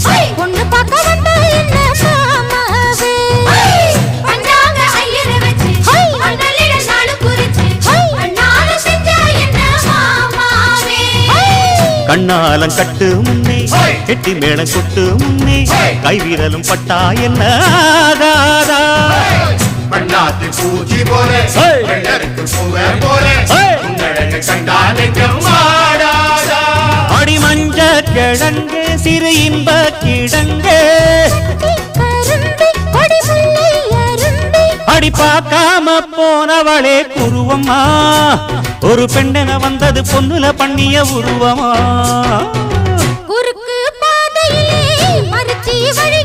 பொண்ணு பார்க்க வந்தா என்ன மாமாவே பஞ்சாங்க ஐயரை வச்சு மண்ணலிட நாளு குறிச்சு அண்ணால செஞ்சா என்ன மாமாவே கண்ணாலம் கட்டு முன்னே கெட்டி மேளம் கொட்டு முன்னே கைவிரலும் பட்டா என்ன ஆகாதா பண்ணாத்து பூச்சி போல வெள்ளருக்கு பூவே போல உன்னழகு கண்டா நெஞ்சம் வாடாதா அடி மஞ்ச கிழங்கு சிறு இன்ப கிழங்கு அடி பார்க்காம போனவளே குருவம்மா ஒரு பெண்ணென வந்தது பொண்ணுல பண்ணிய உருவமா குறுக்கு பாதையிலே மறுச்சி வழி